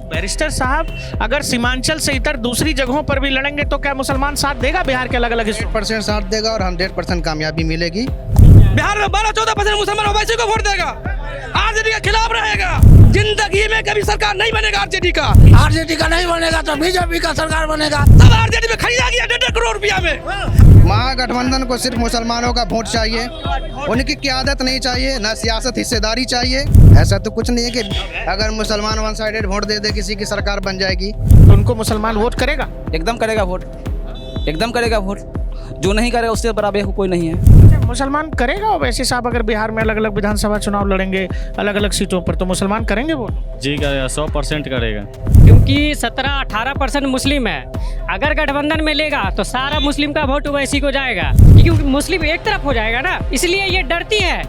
Barrister साहब, अगर सीमांचल से इतर दूसरी जगहों पर भी लड़ेंगे तो क्या मुसलमान साथ देगा बिहार के अलग अलग हिस्सों? 100% साथ देगा और 100% कामयाबी मिलेगी। बिहार में 12-14% मुसलमान ओवैसी को वोट देगा, आरजेडी के खिलाफ रहेगा। जिंदगी में कभी सरकार नहीं बनेगा आरजेडी का नहीं बनेगा तो बीजेपी का सरकार बनेगा। तब आरजेडी में खरीदा गया 1.5 करोड़ रुपया में। महागठबंधन को सिर्फ मुसलमानों का वोट चाहिए, उनकी क़यादत नहीं चाहिए, ना सियासत हिस्सेदारी चाहिए। ऐसा तो कुछ नहीं है कि अगर मुसलमान वन साइडेड वोट दे दे किसी की सरकार बन जाएगी तो उनको मुसलमान वोट करेगा? एकदम करेगा वोट, एकदम करेगा वोट। जो नहीं करेगा उससे बड़ा बेवकूफ कोई नहीं है। मुसलमान करेगा ओवैसी साहब? अगर बिहार में अलग अलग विधानसभा चुनाव लड़ेंगे अलग अलग सीटों पर तो मुसलमान करेंगे वोट? जी करेगा, 100% करेगा। क्योंकि 17-18% मुस्लिम है। अगर गठबंधन में लेगा तो सारा मुस्लिम का वोट ओवैसी को जाएगा, क्योंकि मुस्लिम एक तरफ हो जाएगा ना, इसलिए ये डरती है।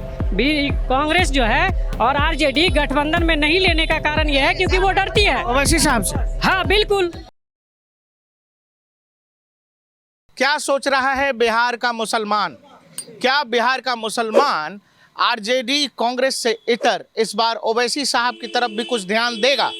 कांग्रेस जो है और आरजेडी गठबंधन में नहीं लेने का कारण यह है क्योंकि वो डरती है ओवैसी साहब से। हाँ बिल्कुल। क्या सोच रहा है बिहार का मुसलमान? क्या बिहार का मुसलमान आरजेडी कांग्रेस से इतर इस बार ओवैसी साहब की तरफ भी कुछ ध्यान देगा?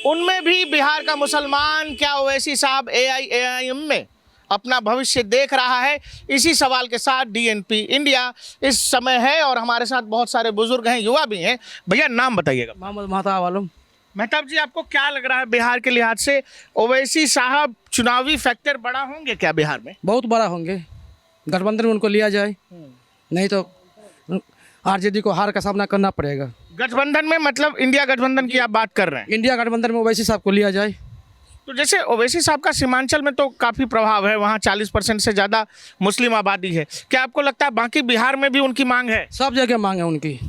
उनमें भी बिहार का मुसलमान क्या ओवैसी साहब एआईएमआईएम में अपना भविष्य देख रहा है? इसी सवाल के साथ डीएनपी इंडिया इस समय है और हमारे साथ बहुत सारे बुजुर्ग हैं, युवा भी हैं। भैया नाम बताइएगा। मोहम्मद महताब आलम। मेहताब जी, आपको क्या लग रहा है बिहार के लिहाज से ओवैसी साहब चुनावी फैक्टर बड़ा होंगे क्या बिहार में? बहुत बड़ा होंगे। गठबंधन में उनको लिया जाए, नहीं तो आरजेडी को हार का सामना करना पड़ेगा। गठबंधन में मतलब इंडिया गठबंधन की आप बात कर रहे हैं? इंडिया गठबंधन में ओवैसी साहब को लिया जाए। तो जैसे ओवैसी साहब का सीमांचल में तो काफ़ी प्रभाव है, वहाँ 40% से ज़्यादा मुस्लिम आबादी है। क्या आपको लगता है बाकी बिहार में भी उनकी मांग है? सब जगह मांग है उनकी,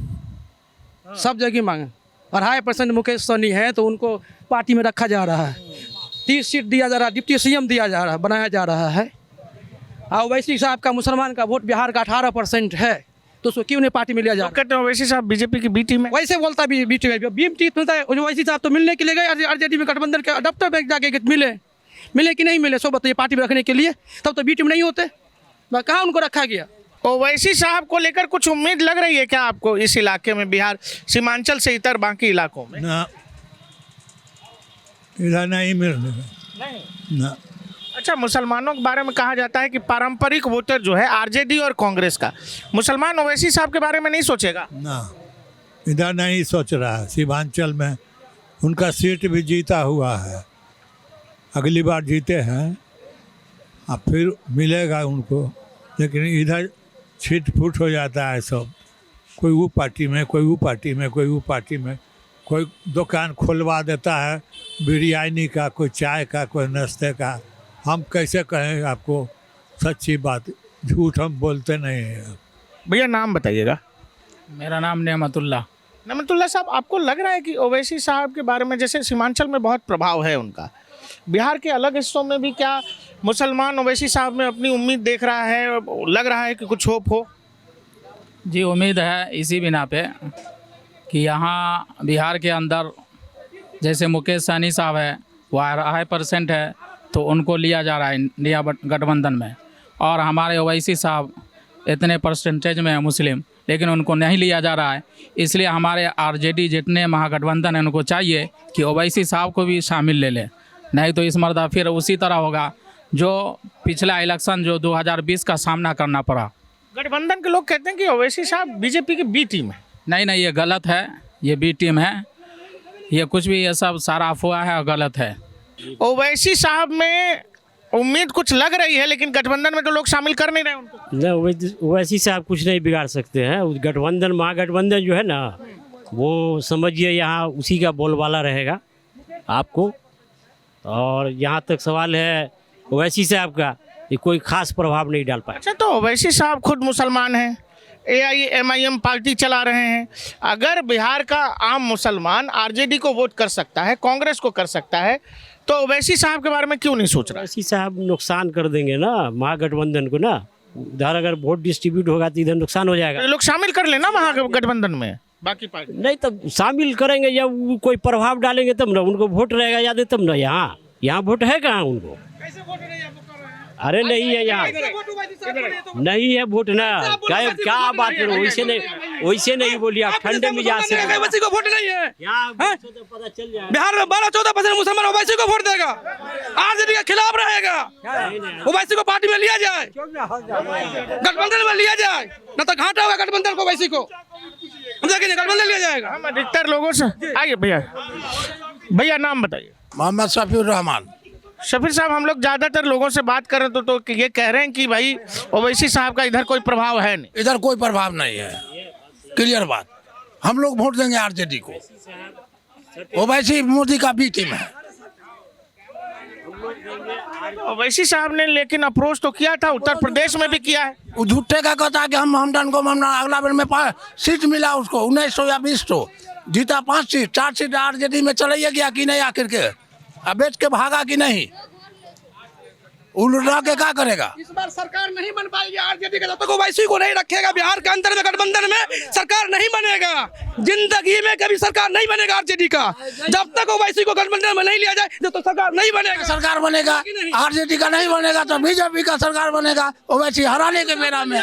सब जगह मांग है। 2.5% मुकेश सहनी है तो उनको पार्टी में रखा जा रहा है, 30 सीट दिया जा रहा है, डिप्टी सीएम दिया जा रहा है, बनाया जा रहा है। और ओवैसी साहब का मुसलमान का वोट बिहार का 18% है तो उसको क्यों नहीं पार्टी में लिया जा रहा? कहते हैं ओवैसी साहब बीजेपी की बी टीम है। वैसे बोलता है बी टीम है, ओवैसी साहब तो मिलने के लिए गए आरजेडी में, गठबंधन के दफ्तर में जाके मिले कि नहीं मिले, सो बताइए पार्टी में रखने के लिए, तब तो बी टीम नहीं होते। कहाँ उनको रखा गया? ओवैसी साहब को लेकर कुछ उम्मीद लग रही है क्या आपको इस इलाके में, बिहार सीमांचल से इतर बाकी इलाकों में? ना, इधर नहीं मिल ना। अच्छा, मुसलमानों के बारे में कहा जाता है कि पारंपरिक वोटर जो है आरजेडी और कांग्रेस का, मुसलमान ओवैसी साहब के बारे में नहीं सोचेगा ना, इधर नहीं सोच रहा है। सीमांचल में उनका सीट भी जीता हुआ है, अगली बार जीते हैं, अब फिर मिलेगा उनको। लेकिन इधर छिट फुट हो जाता है सब, कोई वो पार्टी में, कोई वो पार्टी में, कोई वो पार्टी में। कोई दुकान खुलवा देता है बिरयानी का, कोई चाय का, कोई नाश्ते का। हम कैसे कहें आपको सच्ची बात, झूठ हम बोलते नहीं हैं। भैया नाम बताइएगा। मेरा नाम नेमतुल्ला साहब, आपको लग रहा है कि ओवैसी साहब के बारे में, जैसे सीमांचल में बहुत प्रभाव है उनका, बिहार के अलग हिस्सों में भी क्या मुसलमान ओवैसी साहब में अपनी उम्मीद देख रहा है? लग रहा है कि कुछ होप हो? जी उम्मीद है इसी बिना पे कि यहाँ बिहार के अंदर जैसे मुकेश सहनी साहब है वो 2.5% है तो उनको लिया जा रहा है इंडिया गठबंधन में, और हमारे ओवैसी साहब इतने परसेंटेज में है मुस्लिम, लेकिन उनको नहीं लिया जा रहा है। इसलिए हमारे आरजेडी जितने महागठबंधन है उनको चाहिए कि ओवैसी साहब को भी शामिल ले ले, नहीं तो इस मर्दा फिर उसी तरह होगा जो पिछला इलेक्शन जो 2020 का सामना करना पड़ा। गठबंधन के लोग कहते हैं कि ओवैसी साहब बीजेपी की बी टीम है। नहीं, ये गलत है, ये बी टीम है, ये कुछ भी, ये सब सारा अफवाह है और गलत है। ओवैसी साहब में उम्मीद कुछ लग रही है, लेकिन गठबंधन में तो लोग शामिल कर नहीं रहे उनको। नहीं, ओवैसी साहब कुछ नहीं बिगाड़ सकते हैं। गठबंधन, महागठबंधन जो है ना, वो समझिए यहाँ उसी का बोलबाला रहेगा आपको। और यहाँ तक सवाल है ओवैसी साहब का, ये कोई खास प्रभाव नहीं डाल पाए। अच्छा, तो ओवैसी साहब खुद मुसलमान हैं, एआईएमआईएम पार्टी चला रहे हैं। अगर बिहार का आम मुसलमान आरजेडी को वोट कर सकता है, कांग्रेस को कर सकता है, तो ओवैसी साहब के बारे में क्यों नहीं सोच रहा? ओवैसी साहब नुकसान कर देंगे ना महागठबंधन को ना। उधर अगर वोट डिस्ट्रीब्यूट होगा तो इधर नुकसान हो जाएगा। तो लोग शामिल कर लेना महागठबंधन में बाकी पार्टी। नहीं तो शामिल करेंगे या कोई प्रभाव डालेंगे तब ना, उनको वोट रहेगा याद है तब ना। यहाँ वोट है कहाँ उनको? कैसे वोट नहीं आपको कर रहे हैं? अरे नहीं है यहाँ, नहीं है वोट ना। क्या बात करो, वैसे नहीं बोलिए आप, ठंडे मिजाज से। ओवैसी को वोट नहीं है यहाँ पता चल जाए। बिहार में 12-14% मुसलमान ओवैसी को वोट देगा, आरजेडी के खिलाफ रहेगा। ओवैसी को पार्टी में लिया जाए, गठबंधन में लिया जाए, न तो घाटा होगा गठबंधन को। ओवैसी को गठबंधन लिया जाएगा। हम अधिकतर लोगों से, आइए भैया नाम बताइए। मोहम्मद शफीउर रहमान। शफीर साहब, हम लोग ज्यादातर लोगों से बात कर रहे हैं तो ये कह रहे हैं कि भाई ओवैसी साहब का इधर कोई प्रभाव है नहीं। इधर कोई प्रभाव नहीं है, क्लियर बात। हम लोग वोट देंगे आरजेडी को। ओवैसी मोदी का बी टीम है। ओवैसी साहब ने लेकिन अप्रोच तो किया था, उत्तर प्रदेश में भी किया है। वो झूठे का कहता है कि हमदन को अगला बार में सीट मिला उसको 1900 या 2000 जीता, 5 सीट, 4 सीट आरजेडी में चलाइए गया कि नहीं आखिर के, अब बेच के भागा कि नहीं, उल्टा के क्या करेगा। इस बार सरकार नहीं बन पाएगी आरजेडी का, जब तक ओवैसी को नहीं रखेगा बिहार के अंदर में गठबंधन में सरकार नहीं बनेगा। जिंदगी में कभी सरकार नहीं बनेगा आरजेडी का, जब तक ओवैसी को गठबंधन में नहीं लिया जाए जब तक सरकार नहीं बनेगा। सरकार बनेगा, आरजेडी का नहीं बनेगा तो बीजेपी का सरकार बनेगा। ओवैसी हराने के फेरा में,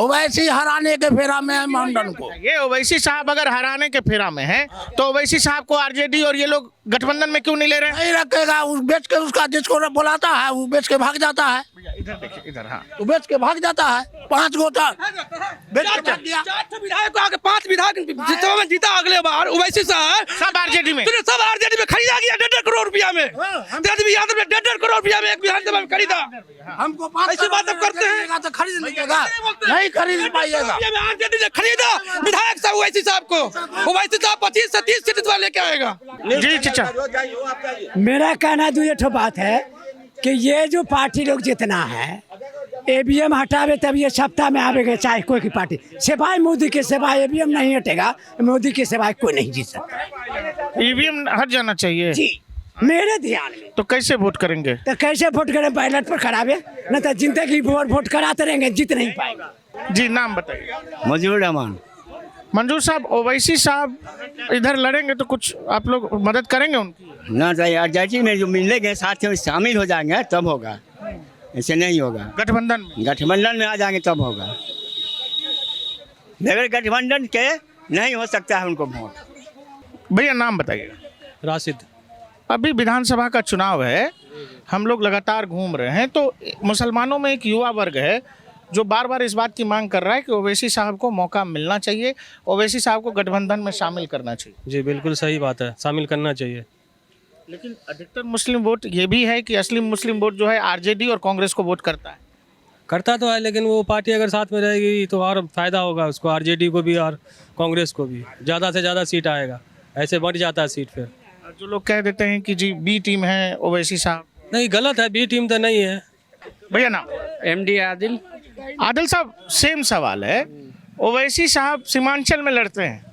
ओवैसी हराने के फेरा में मंडन को। ये ओवैसी साहब अगर हराने के फेरा में है तो ओवैसी साहब को आरजेडी और ये लोग गठबंधन में क्यों नहीं ले रहे हैं? नहीं रखेगा, उस बेच के उसका जिसको बुलाता है वो बेच के भाग जाता है। इधर देखिए, इधर। हाँ, वो बेच के भाग जाता है। 5 गोटा बेच के भाग गया। 4 विधायक को आगे 5 विधायक जीता अगले बार ओवैसी साहब, सब आरजेडी में, सब आरजेडी में खरीदा गया 1.5 करोड़ रुपया में। तेजस्वी यादव ने 1.5 करोड़ रुपया में एक विधानसभा में खरीदा। हमको ऐसी बात अब करते हैं तो खरीद लीजिएगा, नहीं खरीद पाइएगा। आरजेडी ने खरीदा विधायक साहब ओवैसी साहब को। ओवैसी साहब 25 से 30 सीट लेके आएगा। जी चाचा। मेरा कहना तो ये ठो बात है कि ये जो पार्टी लोग जितना है ईवीएम हटावे तब ये सत्ता में आवेगा, चाहे कोई की पार्टी। सिवाय मोदी के सिवाय ईवीएम नहीं हटेगा, मोदी के सिवाय कोई नहीं जीत सकता। ईवीएम हट जाना चाहिए जी, मेरे ध्यान में। तो कैसे वोट करेंगे? तो कैसे वोट करें? बैलेट पर करावे, न तो जिंदगी भर वोट कराते रहेंगे, जीत नहीं पाएगा। जी नाम बताइए। मंजूर रहमान। मंजूर साहब, ओवैसी साहब इधर लड़ेंगे तो कुछ आप लोग मदद करेंगे उनकी? ना चाहिए, आरजेडी में जो मिलेंगे साथ में शामिल हो जाएंगे तब होगा, ऐसे नहीं होगा। गठबंधन में, गठबंधन में आ जाएंगे तब होगा, बगैर गठबंधन के नहीं हो सकता है उनको वोट। भैया नाम बताइए। राशिद। अभी विधानसभा का चुनाव है, हम लोग लगातार घूम रहे हैं, तो मुसलमानों में एक युवा वर्ग है जो बार बार इस बात की मांग कर रहा है कि ओवैसी साहब को मौका मिलना चाहिए, ओवैसी साहब को गठबंधन में शामिल करना चाहिए। जी बिल्कुल सही बात है, शामिल करना चाहिए। लेकिन अधिकतर मुस्लिम वोट ये भी है कि असली मुस्लिम वोट जो है आरजेडी और कांग्रेस को वोट करता है। करता तो है, लेकिन वो पार्टी अगर साथ में रहेगी तो और फायदा होगा उसको, आरजेडी को भी और कांग्रेस को भी। ज़्यादा से ज़्यादा सीट आएगा, ऐसे बढ़ जाता है सीट। फिर जो लोग कह देते हैं कि जी बी टीम है ओवैसी साहब, नहीं, गलत है, बी टीम तो नहीं है। भैया नाम। MD आदिल। आदिल साहब, सेम सवाल है। ओवैसी साहब सीमांचल में लड़ते हैं,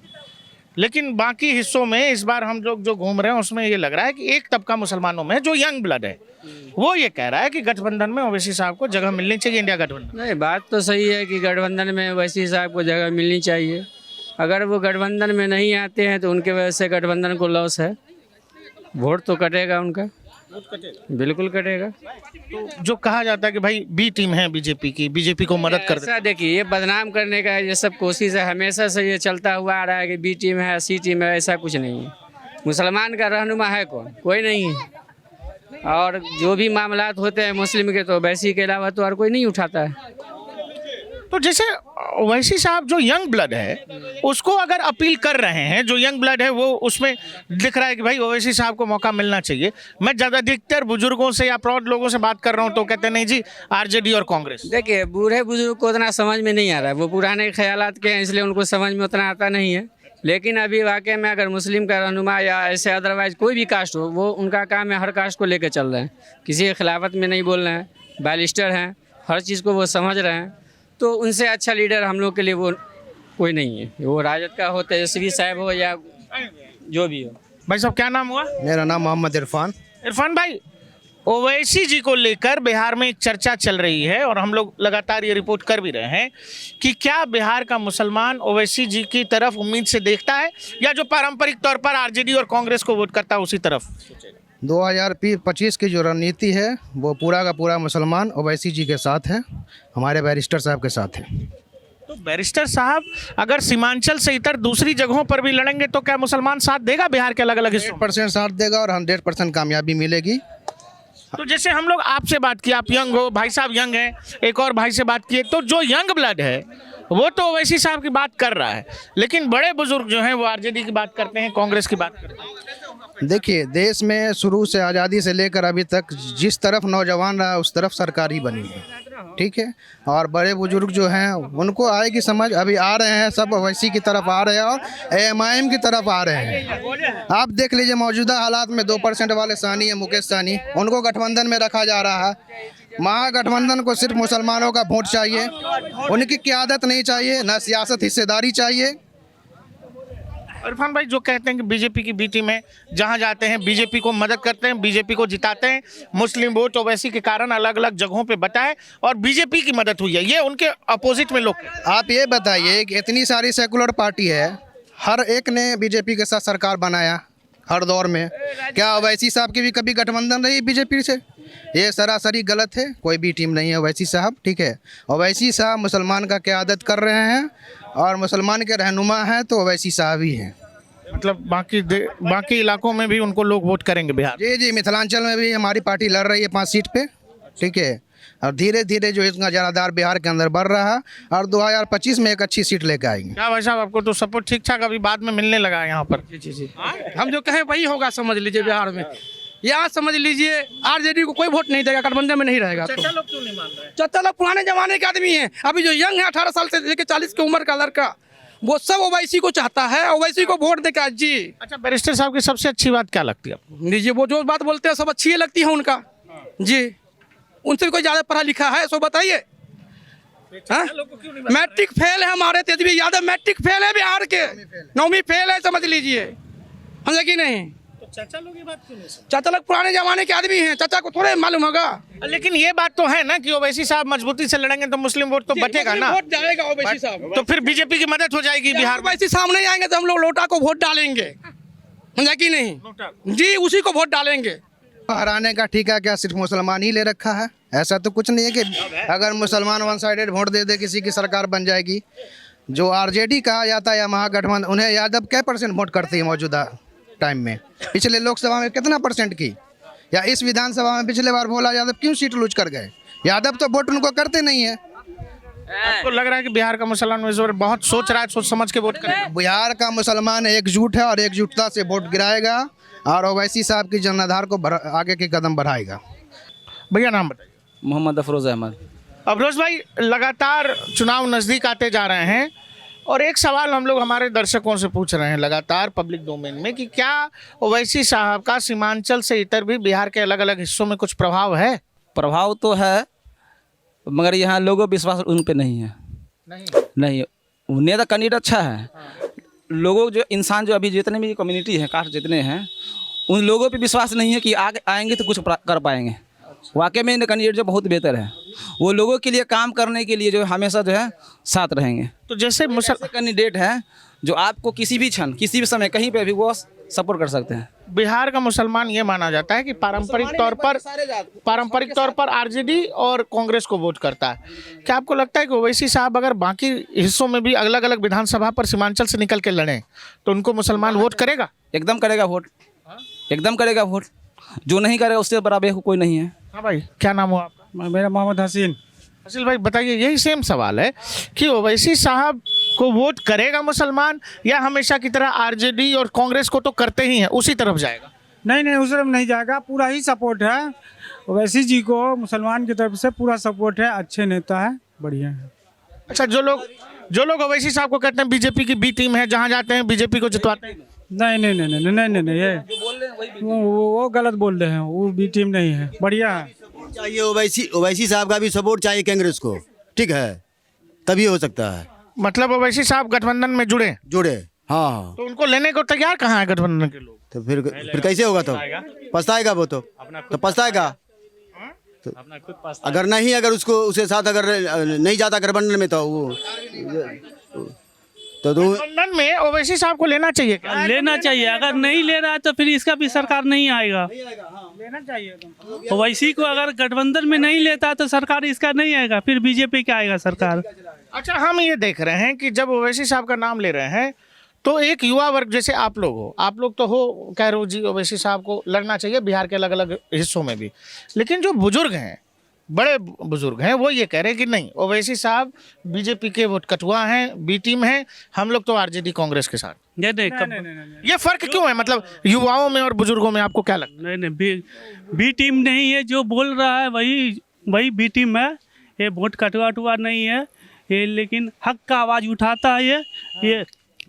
लेकिन बाकी हिस्सों में इस बार हम लोग जो घूम रहे हैं उसमें ये लग रहा है कि एक तबका मुसलमानों में जो यंग ब्लड है वो ये कह रहा है कि गठबंधन में ओवैसी साहब को जगह मिलनी चाहिए, इंडिया गठबंधन। नहीं, बात तो सही है कि गठबंधन में ओवैसी साहब को जगह मिलनी चाहिए। अगर वो गठबंधन में नहीं आते हैं तो उनके वजह से गठबंधन को लॉस है, वोट तो कटेगा उनका, बिल्कुल कटेगा। तो जो कहा जाता है कि भाई बी टीम है बीजेपी की, बीजेपी को मदद कर देता है। ऐसा देखिए, ये बदनाम करने का ये सब कोशिश है, हमेशा से ये चलता हुआ आ रहा है कि बी टीम है, सी टीम है, ऐसा कुछ नहीं है। मुसलमान का रहनुमा है कौन? कोई नहीं है। और जो भी मामलात होते हैं मुस्लिम के तो वैसी के अलावा तो और कोई नहीं उठाता है। तो जैसे ओवैसी साहब जो यंग ब्लड है उसको अगर अपील कर रहे हैं, जो यंग ब्लड है वो उसमें दिख रहा है कि भाई ओवैसी साहब को मौका मिलना चाहिए। मैं ज़्यादा अधिकतर बुजुर्गों से या प्रौढ़ लोगों से बात कर रहा हूँ तो कहते नहीं जी आरजेडी और कांग्रेस। देखिए, बूढ़े बुजुर्ग को उतना समझ में नहीं आ रहा है, वो पुराने ख्यालात के हैं इसलिए उनको समझ में उतना आता नहीं है। लेकिन अभी वाकई में अगर मुस्लिम का रहनुमा या ऐसे अदरवाइज कोई भी कास्ट हो, वो उनका काम है हर कास्ट को लेकर चल रहे हैं, किसी के खिलाफत में नहीं बोल रहे हैं, बैरिस्टर हैं, हर चीज़ को वो समझ रहे हैं। तो उनसे अच्छा लीडर हम लोग के लिए वो कोई नहीं है, वो राजद का हो, तेजस्वी साहब हो या जो भी हो। भाई साहब क्या नाम हुआ? मेरा नाम मोहम्मद इरफान। इरफान भाई, ओवैसी जी को लेकर बिहार में एक चर्चा चल रही है और हम लोग लगातार ये रिपोर्ट कर भी रहे हैं कि क्या बिहार का मुसलमान ओवैसी जी की तरफ उम्मीद से देखता है या जो पारंपरिक तौर पर आरजेडी और कांग्रेस को वोट करता है उसी तरफ? 2025 की जो रणनीति है वो पूरा का पूरा मुसलमान ओवैसी जी के साथ है, हमारे बैरिस्टर साहब के साथ है। तो बैरिस्टर साहब अगर सीमांचल से इतर दूसरी जगहों पर भी लड़ेंगे तो क्या मुसलमान साथ देगा बिहार के अलग अलग हिस्सों में? 100% साथ देगा और 100% कामयाबी मिलेगी। तो जैसे हम लोग आपसे बात किया, आप यंग हो, भाई साहब यंग हैं, एक और भाई से बात किए, तो जो यंग ब्लड है वो तो ओवैसी साहब की बात कर रहा है, लेकिन बड़े बुजुर्ग जो हैं वो आरजेडी की बात करते हैं, कांग्रेस की बात करते हैं। देखिए, देश में शुरू से आज़ादी से लेकर अभी तक जिस तरफ नौजवान रहा उस तरफ सरकार ही बनी है, ठीक है। और बड़े बुजुर्ग जो हैं उनको आएगी समझ, अभी आ रहे हैं सब ओवैसी की तरफ आ रहे हैं और एएमआईएम की तरफ आ रहे हैं। आप देख लीजिए मौजूदा हालात में 2% वाले सानी है, मुकेश सानी, उनको गठबंधन में रखा जा रहा है। महागठबंधन को सिर्फ मुसलमानों का वोट चाहिए, उनकी क़यादत नहीं चाहिए, ना सियासत हिस्सेदारी चाहिए। इरफान भाई जो कहते हैं कि बीजेपी की बी टीम में जहां जाते हैं बीजेपी को मदद करते हैं, बीजेपी को जिताते हैं, मुस्लिम वोट ओवैसी के कारण अलग अलग जगहों पे बटा है और बीजेपी की मदद हुई है, ये उनके अपोजिट में लोग। आप ये बताइए कि इतनी सारी सेकुलर पार्टी है, हर एक ने बीजेपी के साथ सरकार बनाया हर दौर में, क्या ओवैसी साहब की भी कभी गठबंधन रही बीजेपी से? ये सरासरी गलत है, कोई भी टीम नहीं है ओवैसी साहब, ठीक है। ओवैसी साहब मुसलमान का क़यादत कर रहे हैं और मुसलमान के रहनुमा हैं तो ओवैसी साहब ही हैं। मतलब बाकी इलाकों में भी उनको लोग वोट करेंगे बिहार? जी, मिथिलांचल में भी हमारी पार्टी लड़ रही है 5 सीट पे, ठीक है। और धीरे धीरे जो इसका जनाधार बिहार के अंदर बढ़ रहा है और 2025 में एक अच्छी सीट लेकर आएंगे। क्या भाई साहब, आपको तो सपोर्ट ठीक ठाक अभी बाद में मिलने लगा है यहाँ पर? जी हम जो कहें वही होगा, समझ लीजिए। बिहार में यहाँ समझ लीजिए आरजेडी को कोई वोट नहीं देगा, गठबंधन में नहीं रहेगा। चाचा लोग क्यों नहीं मान रहे? चाचा लोग पुराने जमाने के आदमी हैं, अभी जो यंग है 18 साल से लेकर 40 की उम्र का लड़का, वो सब ओवैसी को चाहता है, ओवैसी को वोट देगा जी। अच्छा, बैरिस्टर साहब की सबसे अच्छी बात क्या लगती है आपको? जी, वो जो बात बोलते हैं सब अच्छी लगती है उनका जी। उनसे भी कोई ज़्यादा पढ़ा लिखा है सो बताइए? मैट्रिक फेल है हमारे तेजस्वी यादव, मैट्रिक फेल है बिहार के, 9वीं फेल है, समझ लीजिए, समझे कि नहीं? चाचा लोग ये बात क्यों नहीं? चाचा लोग पुराने जमाने के आदमी हैं, चाचा को थोड़े मालूम होगा। लेकिन ये बात तो है ना कि ओवैसी साहब मजबूती से लड़ेंगे तो मुस्लिम वोट तो बचेगा ना, वोट जाएगा ओवैसी साहब, तो फिर बीजेपी की मदद हो जाएगी बिहार में। ओवैसी साहब नहीं आएंगे तो हम लोग लोटा को वोट डालेंगे, समझा कि नहीं जी, उसी को वोट डालेंगे। हराने का ठीका क्या सिर्फ मुसलमान ही ले रखा है? ऐसा तो कुछ नहीं है कि अगर मुसलमान वन साइडेड वोट दे दे किसी की सरकार बन जाएगी। जो आरजेडी कहा जाता है या महागठबंधन, उन्हें यादव क्या % वोट करती है मौजूदा टाइम में? पिछले लोकसभा में कितना % की, या इस विधानसभा में पिछले बार भोला यादव क्यों सीट लूज कर गए? यादव तो वोट उनको करते नहीं है। आपको लग रहा है कि बिहार का मुसलमान इस बार बहुत सोच रहा है, सोच समझ के वोट करेगा? बिहार का मुसलमान एकजुट है और एकजुटता से वोट गिराएगा और ओवैसी साहब की जनाधार को आगे के कदम बढ़ाएगा। भैया नाम बताइए। मोहम्मद अफरोज़ अहमद। अफरोज भाई, लगातार चुनाव नज़दीक आते जा रहे हैं और एक सवाल हम लोग हमारे दर्शकों से पूछ रहे हैं लगातार पब्लिक डोमेन में कि क्या ओवैसी साहब का सीमांचल से इतर भी बिहार के अलग अलग हिस्सों में कुछ प्रभाव है? प्रभाव तो है, मगर यहाँ लोगों विश्वास उन पे नहीं है। नहीं, उन्हें तो कैंडिडेट अच्छा है, लोगों जो इंसान जो अभी जितने भी कम्युनिटी हैं, कास्ट जितने हैं, उन लोगों पे विश्वास नहीं है कि आगे आएंगे तो कुछ कर पाएंगे। वाकई में कैंडिडेट जो बहुत बेहतर है, वो लोगों के लिए काम करने के लिए जो हमेशा जो है साथ रहेंगे। तो जैसे कैंडिडेट है जो आपको किसी भी क्षण किसी भी समय कहीं पे भी वो सपोर्ट कर सकते हैं। बिहार का मुसलमान ये माना जाता है कि पारंपरिक तौर पर आरजेडी और कांग्रेस को वोट करता है। क्या आपको लगता है कि ओवैसी साहब अगर बाकी हिस्सों में भी अलग अलग विधानसभा पर सीमांचल से निकल के लड़े तो उनको मुसलमान वोट करेगा? एकदम करेगा वोट, एकदम करेगा वोट। जो नहीं करेगा उससे बड़ा बेवकूफ कोई नहीं है। हाँ भाई, क्या नाम हो आपका? मेरा मोहम्मद हसीन। हसीन भाई बताइए, यही सेम सवाल है कि ओवैसी साहब को वोट करेगा मुसलमान या हमेशा की तरह आरजेडी और कांग्रेस को तो करते ही हैं, उसी तरफ जाएगा? नहीं, उस तरफ नहीं जाएगा, पूरा ही सपोर्ट है ओवैसी जी को, मुसलमान की तरफ से पूरा सपोर्ट है, अच्छे नेता है, बढ़िया है। अच्छा, जो लोग ओवैसी साहब को कहते हैं बीजेपी की बी टीम है, जहाँ जाते हैं बीजेपी को जितवाते हैं, नहीं, ये वो गलत बोल रहे हैं, वो बी टीम नहीं है, बढ़िया है। चाहिए ओवैसी साहब का भी सपोर्ट चाहिए कांग्रेस को, ठीक है, तभी हो सकता है। मतलब ओवैसी साहब गठबंधन में जुड़े? हाँ। तो उनको लेने को तैयार कहाँ है गठबंधन के लोग? तो फिर कैसे होगा? तो पछताएगा वो, तो पछताएगा। तो अगर उसके साथ अगर नहीं जाता गठबंधन में तो वो तो गठबंधन में ओवैसी साहब को लेना चाहिए क्या? लेना चाहिए, अगर नहीं ले रहा है तो फिर इसका भी सरकार नहीं आएगा। लेना चाहिए ओवैसी को, अगर गठबंधन में नहीं लेता तो सरकार इसका नहीं आएगा, फिर बीजेपी का आएगा सरकार। अच्छा, हम ये देख रहे हैं कि जब ओवैसी साहब का नाम ले रहे हैं तो एक युवा वर्ग जैसे आप लोग हो, आप लोग तो हो कह रहे हो जी ओवैसी साहब को लड़ना चाहिए बिहार के अलग अलग हिस्सों में भी, लेकिन जो बुजुर्ग हैं, बड़े बुजुर्ग हैं, वो ये कह रहे हैं कि नहीं, ओवैसी साहब बीजेपी के वोट कटुआ हैं, बी टीम हैं, हम लोग तो आरजेडी कांग्रेस के साथ। नहीं, ये फर्क क्यों है, मतलब युवाओं में और बुजुर्गों में आपको क्या लगता है? नहीं, बी टीम नहीं है, जो बोल रहा है वही बी टीम है। ये वोट कटवा नहीं है ये, लेकिन हक का आवाज़ उठाता है। ये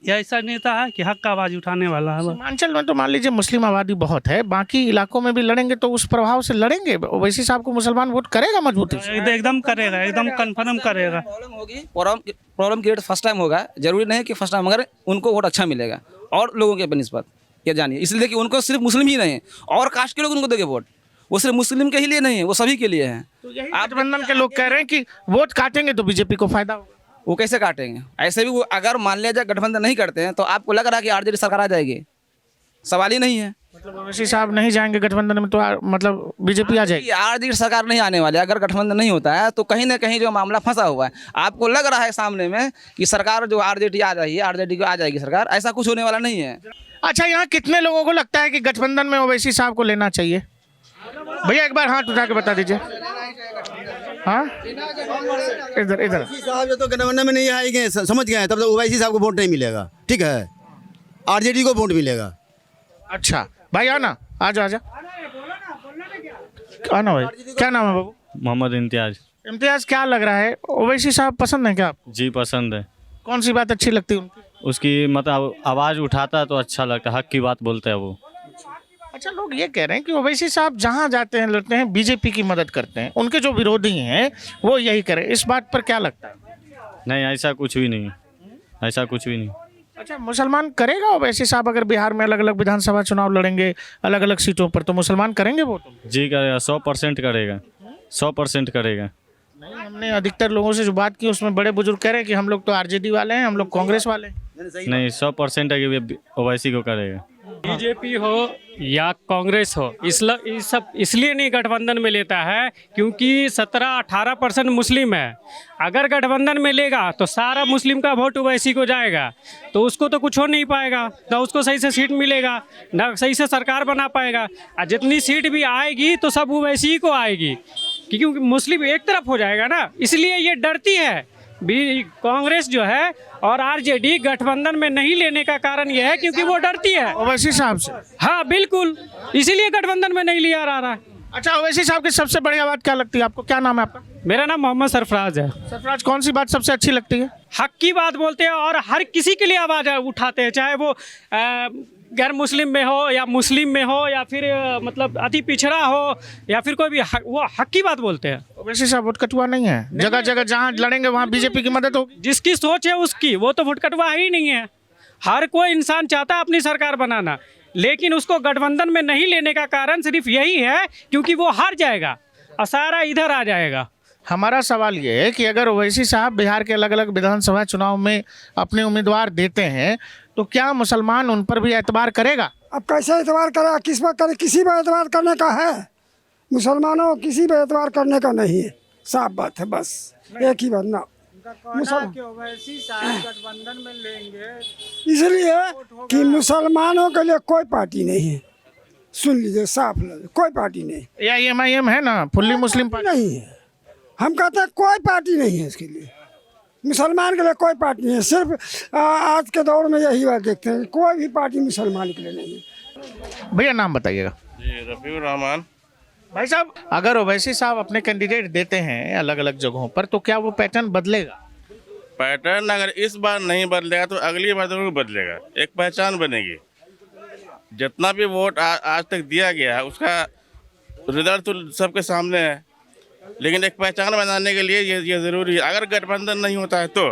ऐसा नेता है कि हक का आवाज़ उठाने वाला है। सीमांचल में तो मान लीजिए मुस्लिम आबादी बहुत है, बाकी इलाकों में भी लड़ेंगे तो उस प्रभाव से लड़ेंगे, ओवैसी साहब को मुसलमान वोट करेगा मजबूती से? एकदम करेगा, एकदम कन्फर्म करेगा। प्रॉब्लम होगी, प्रॉब्लम क्रिएट फर्स्ट टाइम होगा, जरूरी नहीं कि फर्स्ट टाइम, मगर उनको वोट अच्छा मिलेगा और लोगों के बनिस्बत, ये जानिए। इसलिए कि उनको सिर्फ मुस्लिम ही नहीं और कास्ट के लोग उनको देंगे वोट, वो सिर्फ मुस्लिम के ही लिए नहीं है, वो सभी के लिए है। गठबंधन के लोग कह रहे हैं कि वोट काटेंगे तो बीजेपी को फायदा होगा। वो कैसे काटेंगे? ऐसे भी वो अगर मान लिया जाए गठबंधन नहीं करते हैं तो आपको लग रहा है कि आरजेडी सरकार आ जाएगी? सवाल ही नहीं है। मतलब ओवैसी साहब नहीं जाएंगे गठबंधन में तो मतलब बीजेपी आ जाएगी? आरजेडी सरकार नहीं आने वाली। अगर गठबंधन नहीं होता है तो कहीं ना कहीं जो मामला फंसा हुआ है, आपको लग रहा है सामने में कि सरकार जो आरजेडी आ रही है, आरजेडी को आ जाएगी सरकार, ऐसा कुछ होने वाला नहीं है। अच्छा, यहाँ कितने लोगों को लगता है कि गठबंधन में ओवैसी साहब को लेना चाहिए? भैया एक बार हाथ उठा के बता दीजिए। हाँ, इधर साहब तो गठबंधन में नहीं आएंगे, समझ गए हैं, तब तो ओवैसी साहब को वोट नहीं मिलेगा, ठीक है, आरजेडी को वोट मिलेगा। अच्छा भाई, आना, आजा आना भाई। क्या नाम है बाबू? मोहम्मद इम्तियाज। इम्तियाज, क्या लग रहा है, ओवैसी साहब पसंद है क्या आपको? जी पसंद है। कौन सी बात अच्छी लगती है उनकी? उसकी मतलब आवाज़ उठाता है तो अच्छा लगता है, हक की बात बोलता है वो। अच्छा, लोग ये कह रहे हैं कि ओवैसी साहब जहाँ जाते हैं लड़ते हैं, बीजेपी की मदद करते हैं, उनके जो विरोधी हैं वो यही करें, इस बात पर क्या लगता है? नहीं, ऐसा कुछ भी नहीं, ऐसा कुछ भी नहीं। अच्छा, मुसलमान करेगा ओवैसी साहब अगर बिहार में अलग अलग विधानसभा चुनाव लड़ेंगे अलग अलग सीटों पर, तो मुसलमान करेंगे वोट? जी करेगा, 100% करेगा, 100% करेगा। नहीं, हमने अधिकतर लोगों से जो बात की उसमें बड़े बुजुर्ग कह रहे हैं कि हम लोग तो आरजेडी वाले हैं, हम लोग कांग्रेस वाले हैं। नहीं, 100% है कि ओवैसी को करेगा। बीजेपी हो या कांग्रेस हो, इसलिए नहीं गठबंधन में लेता है क्योंकि 17-18% मुस्लिम है। अगर गठबंधन में लेगा तो सारा मुस्लिम का वोट ओवैसी को जाएगा, तो उसको तो कुछ हो नहीं पाएगा, ना उसको सही से सीट मिलेगा, ना सही से सरकार बना पाएगा। और जितनी सीट भी आएगी तो सब ओवैसी को आएगी, क्योंकि मुस्लिम एक तरफ हो जाएगा ना, इसलिए ये डरती है। कांग्रेस जो है और आरजेडी गठबंधन में नहीं लेने का कारण यह है क्योंकि वो डरती है ओवैसी साहब से। हाँ बिल्कुल, इसीलिए गठबंधन में नहीं लिया रहा है। अच्छा, ओवैसी साहब की सबसे बड़ी बात क्या लगती है आपको? क्या नाम है आपका? मेरा नाम मोहम्मद सरफराज है। सरफराज, कौन सी बात सबसे अच्छी लगती है? हक की बात बोलते हैं और हर किसी के लिए आवाज़ उठाते हैं, चाहे वो गैर मुस्लिम में हो या मुस्लिम में हो या फिर मतलब अति पिछड़ा हो या फिर कोई भी वो हक की बात बोलते हैं। ओवैसी साहब वोट कटुआ नहीं है, जगह जगह जहाँ लड़ेंगे वहाँ बीजेपी की मदद होगी। जिसकी सोच है उसकी, वो तो वोट कटुआ ही नहीं है। हर कोई इंसान चाहता है अपनी सरकार बनाना, लेकिन उसको गठबंधन में नहीं लेने का कारण सिर्फ यही है क्योंकि वो हार जाएगा और सारा इधर आ जाएगा। हमारा सवाल ये है कि अगर ओवैसी साहब बिहार के अलग अलग विधानसभा चुनाव में अपने उम्मीदवार देते हैं तो क्या मुसलमान उन पर भी एतबार करेगा? अब कैसे एतबार करेगा, किस पर करे? किसी पर एतबार करने का है? मुसलमानों किसी पर एतबार करने का नहीं है, साफ बात है, बस एक ही बात ना। ओवैसी साहब गठबंधन में लेंगे इसलिए कि मुसलमानों के लिए कोई पार्टी नहीं है, सुन लीजिए, साफ कोई पार्टी नहीं। या MIM है ना, फुल्ली मुस्लिम पार्टी नहीं है। हम कहते हैं कोई पार्टी नहीं है इसके लिए, मुसलमान के लिए कोई पार्टी नहीं है। सिर्फ आज के दौर में यही बात देखते हैं, कोई भी पार्टी मुसलमान के लिए नहीं है। भैया नाम बताइएगा। जी, रफीउर रहमान। भाई साहब, अगर ओवैसी साहब अपने कैंडिडेट देते हैं अलग अलग जगहों पर तो क्या वो पैटर्न बदलेगा? पैटर्न अगर इस बार नहीं बदलेगा तो अगली बार जरूर बदलेगा, एक पहचान बनेगी। जितना भी वोट आज तक दिया गया है उसका रिजल्ट तो सबके सामने है, लेकिन एक पहचान बनाने के लिए ये ज़रूरी है। अगर गठबंधन नहीं होता है तो,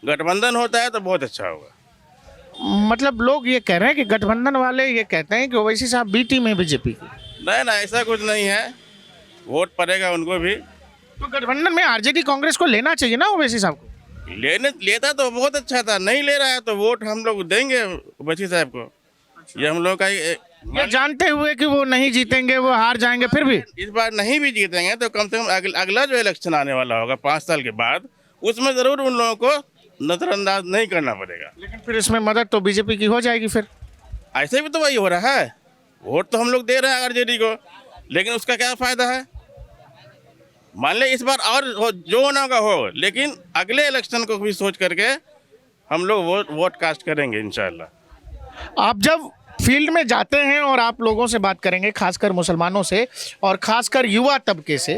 गठबंधन होता है तो बहुत अच्छा होगा। मतलब लोग ये कह रहे हैं कि गठबंधन वाले ये कहते हैं कि ओवैसी साहब बी टीम है बीजेपी की। नहीं ना, ऐसा कुछ नहीं है, वोट पड़ेगा उनको भी। तो गठबंधन में आरजेडी कांग्रेस को लेना चाहिए ना ओवैसी साहब को? लेता तो बहुत अच्छा था, नहीं ले रहा है तो वोट हम लोग देंगे ओवैसी साहब को। ये हम लोग का ये जानते हुए कि वो नहीं जीतेंगे, वो हार जाएंगे, फिर भी इस बार नहीं भी जीतेंगे तो कम से कम अगला जो इलेक्शन आने वाला होगा 5 साल के बाद, उसमें ज़रूर उन लोगों को नज़रअंदाज नहीं करना पड़ेगा। लेकिन फिर इसमें मदद तो बीजेपी की हो जाएगी। फिर ऐसे भी तो वही हो रहा है, वोट तो हम लोग दे रहे हैं आरजेडी को, लेकिन उसका क्या फ़ायदा है। मान ले इस बार और जो होना होगा हो, लेकिन अगले इलेक्शन को भी सोच करके हम लोग वोट कास्ट करेंगे इंशाल्लाह। आप जब फील्ड में जाते हैं और आप लोगों से बात करेंगे, खासकर मुसलमानों से और खासकर युवा तबके से,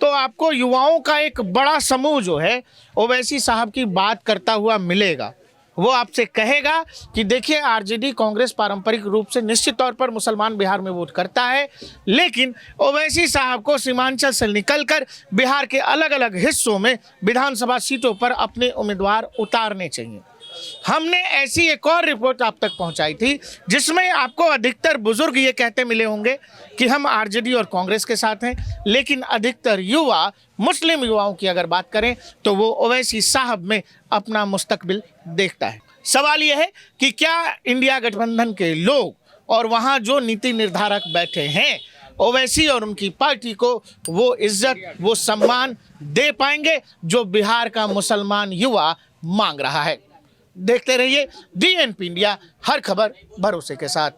तो आपको युवाओं का एक बड़ा समूह जो है ओवैसी साहब की बात करता हुआ मिलेगा। वो आपसे कहेगा कि देखिए आरजेडी कांग्रेस पारंपरिक रूप से निश्चित तौर पर मुसलमान बिहार में वोट करता है, लेकिन ओवैसी साहब को सीमांचल से निकलकर बिहार के अलग अलग हिस्सों में विधानसभा सीटों पर अपने उम्मीदवार उतारने चाहिए। हमने ऐसी एक और रिपोर्ट आप तक पहुंचाई थी जिसमें आपको अधिकतर बुजुर्ग ये कहते मिले होंगे कि हम आरजेडी और कांग्रेस के साथ हैं, लेकिन अधिकतर युवा, मुस्लिम युवाओं की अगर बात करें तो वो ओवैसी साहब में अपना मुस्तकबिल देखता है। सवाल यह है कि क्या इंडिया गठबंधन के लोग और वहाँ जो नीति निर्धारक बैठे हैं ओवैसी और उनकी पार्टी को वो इज्जत, वो सम्मान दे पाएंगे जो बिहार का मुसलमान युवा मांग रहा है। देखते रहिए DNP इंडिया, हर खबर भरोसे के साथ।